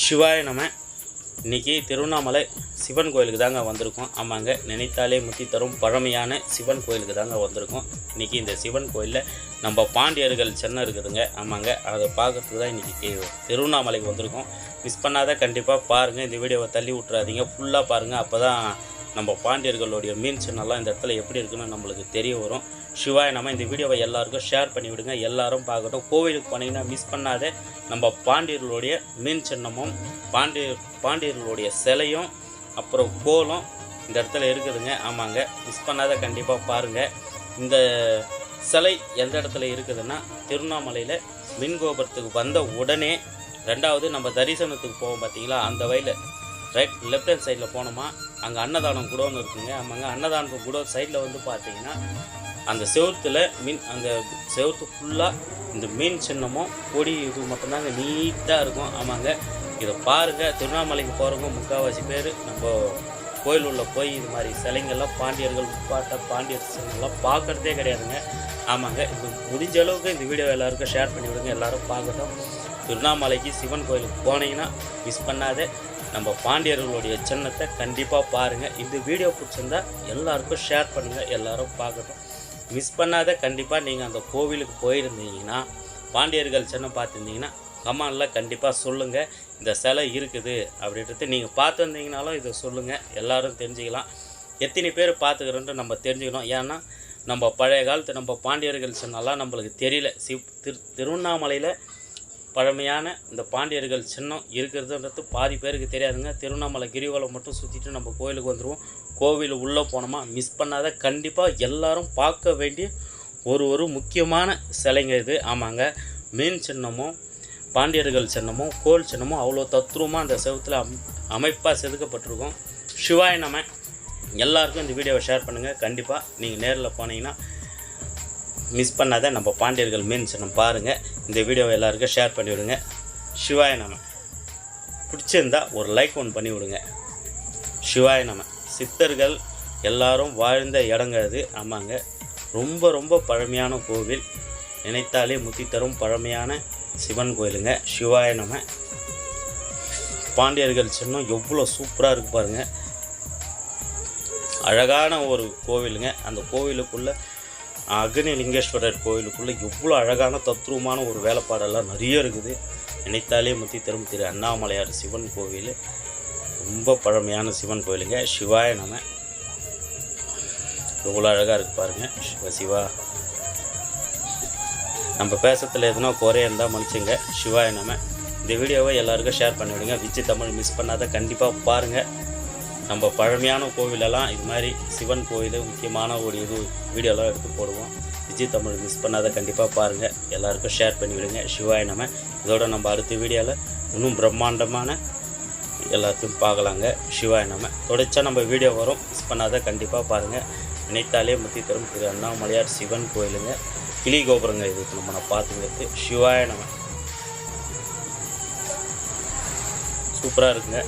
சிவாய நம. இன்றைக்கி திருவண்ணாமலை சிவன் கோயிலுக்கு தாங்க வந்திருக்கோம். ஆமாங்க, நினைத்தாலே முத்தி தரும் பழமையான சிவன் கோயிலுக்கு தாங்க வந்திருக்கோம். இன்றைக்கி இந்த சிவன் கோயிலில் நம்ம பாண்டியர்கள் சின்னம் இருக்குதுங்க. ஆமாங்க, அதை பார்க்குறதுக்கு தான் இன்றைக்கி திருவண்ணாமலைக்கு வந்திருக்கோம். மிஸ் பண்ணாத கண்டிப்பாக பாருங்கள். இந்த வீடியோவை தள்ளி விட்றாதீங்க, ஃபுல்லாக பாருங்கள். அப்போ தான் நம்ம பாண்டியர்களுடைய மீன் சின்னம்லாம் இந்த இடத்துல எப்படி இருக்குன்னு நம்மளுக்கு தெரிய வரும். சிவாய நம்ம இந்த வீடியோவை எல்லாருக்கும் ஷேர் பண்ணி விடுங்க, எல்லாரும் பார்க்கட்டும். கோவிலுக்கு போனீங்கன்னா மிஸ் பண்ணாத நம்ம பாண்டியர்களுடைய மீன் சின்னமும் பாண்டியர்களுடைய சிலையும் அப்புறம் கோலம் இந்த இடத்துல இருக்குதுங்க. ஆமாங்க, மிஸ் பண்ணாத கண்டிப்பாக பாருங்கள். இந்த சிலை எந்த இடத்துல இருக்குதுன்னா திருவண்ணாமலையில் மின் கோபுரத்துக்கு வந்த உடனே ரெண்டாவது நம்ம தரிசனத்துக்கு போவோம் பார்த்தீங்களா, அந்த வழியில் லெஃப்ட் ஹேண்ட் சைடில் போனோமா அங்கே அன்னதானம் கூட ஒன்று இருக்குங்க. ஆமாங்க, அன்னதானம் கூட சைடில் வந்து பார்த்தீங்கன்னா அந்த செவுத்தில் அந்த செவுத்து ஃபுல்லாக இந்த மீன் சின்னமும் கொடி இது மட்டும்தாங்க நீட்டாக இருக்கும். ஆமாங்க, இதை பாருங்கள். திருவண்ணாமலைக்கு போகிறவங்க முக்கால்வாசி பேர் நம்ம கோயில் உள்ள போய் இது மாதிரி சிலைங்கள்லாம் பாண்டியர்கள் பாண்டியர் சிலைங்கள்லாம் பார்க்குறதே கிடையாதுங்க. ஆமாங்க, இது முடிஞ்ச அளவுக்கு இந்த வீடியோ எல்லாருக்கும் ஷேர் பண்ணி விடுங்க, எல்லோரும் பார்க்கட்டும். திருவண்ணாமலைக்கு சிவன் கோயிலுக்கு போனீங்கன்னா மிஸ் பண்ணாத நம்ம பாண்டியர்களுடைய சின்னத்தை கண்டிப்பாக பாருங்கள். இந்த வீடியோ பிடிச்சிருந்தா எல்லாருக்கும் ஷேர் பண்ணுங்கள், எல்லோரும் பார்க்கட்டும். மிஸ் பண்ணாத கண்டிப்பாக நீங்கள் அந்த கோவிலுக்கு போயிருந்தீங்கன்னா பாண்டியர்கள் சின்னம் பார்த்துருந்தீங்கன்னா கமெண்டில் கண்டிப்பாக சொல்லுங்கள், இந்த சிலை இருக்குது அப்படின்றது. நீங்கள் பார்த்து வந்தீங்கனாலும் இதை சொல்லுங்கள், எல்லோரும் தெரிஞ்சுக்கலாம். எத்தனை பேர் பார்த்துக்கிறோன்ட்டு நம்ம தெரிஞ்சுக்கணும். ஏன்னா நம்ம பழைய காலத்து நம்ம பாண்டியர்கள் சின்னம்லாம் நம்மளுக்கு தெரியல. திருவண்ணாமலையில் பழமையான இந்த பாண்டியர்கள் சின்னம் இருக்கிறதுன்றது பாதி பேருக்கு தெரியாதுங்க. திருவண்ணாமலை கிரிவலம் மட்டும் சுற்றிட்டு நம்ம கோயிலுக்கு வந்துடுவோம். கோவில் உள்ளே போனோமா மிஸ் பண்ணாத கண்டிப்பாக எல்லாரும் பார்க்க வேண்டிய ஒரு முக்கியமான சிலைங்க இது. ஆமாங்க, மீன் சின்னமும் பாண்டியர்கள் சின்னமும் கோல் சின்னமும் அவ்வளோ தத்ரூபமாக அந்த செவத்தில் அமைப்பாக செதுக்கப்பட்டிருக்கும். சிவாய நம. எல்லாருக்கும் இந்த வீடியோவை ஷேர் பண்ணுங்கள். கண்டிப்பாக நீங்கள் நேரில் போனீங்கன்னா மிஸ் பண்ணாத நம்ம பாண்டியர்கள் மீன் சின்னம் பாருங்கள். இந்த வீடியோவை எல்லாருக்கும் ஷேர் பண்ணி விடுங்க. சிவாய நம. பிடிச்சிருந்தா ஒரு லைக் ஒன்று பண்ணி விடுங்க. சிவாய நம. சித்தர்கள் எல்லாரும் வாழ்ந்த இடங்க அது. ஆமாங்க, ரொம்ப பழமையான கோவில். நினைத்தாலே முத்தி தரும் பழமையான சிவன் கோயிலுங்க. சிவாய நம. பாண்டியர்கள் சின்னம் எவ்வளோ சூப்பராக இருக்கு பாருங்கள். அழகான ஒரு கோவிலுங்க. அந்த கோவிலுக்குள்ளே அக்னிலிங்கேஸ்வரர் கோயிலுக்குள்ளே எவ்வளோ அழகான தத்ரூபமான ஒரு வேலைப்பாடெல்லாம் நிறைய இருக்குது. நினைத்தாலே முத்தி தரும் திரு அண்ணாமலையார் சிவன் கோவில் ரொம்ப பழமையான சிவன் கோயிலுங்க. சிவாய நம. எவ்வளோ அழகாக இருக்குது பாருங்கள். சிவா. நம்ம பேசுறதுல எதுனா குறைய இருந்தால் மன்னிச்சுங்க. சிவாய நம. இந்த வீடியோவை எல்லாருக்கும் ஷேர் பண்ணிவிடுங்க. விஜய் தமிழ் மிஸ் பண்ணாத கண்டிப்பாக பாருங்கள். நம்ம பழமையான கோவிலெல்லாம் இது மாதிரி சிவன் கோவில் முக்கியமான ஒரு வீடியோலாம் எடுத்து போடுவோம். விஜய் தமிழ் மிஸ் பண்ணாத கண்டிப்பாக பாருங்கள், எல்லாருக்கும் ஷேர் பண்ணிவிடுங்க. சிவாய நம. இதோட நம்ம அடுத்த வீடியோவில் இன்னும் பிரம்மாண்டமான எல்லாத்தையும் பார்க்கலாங்க. சிவாய நம. தொடச்சா நம்ம வீடியோ வரும், மிஸ் பண்ணாத கண்டிப்பாக பாருங்கள். நினைத்தாலே முத்தி தரும் திரு அண்ணாமலையார் சிவன் கோயிலுங்க. கிளி கோபுரங்க இதுக்கு நம்ம பார்த்துங்கிறது. சிவாய நம. சூப்பராக இருக்குங்க.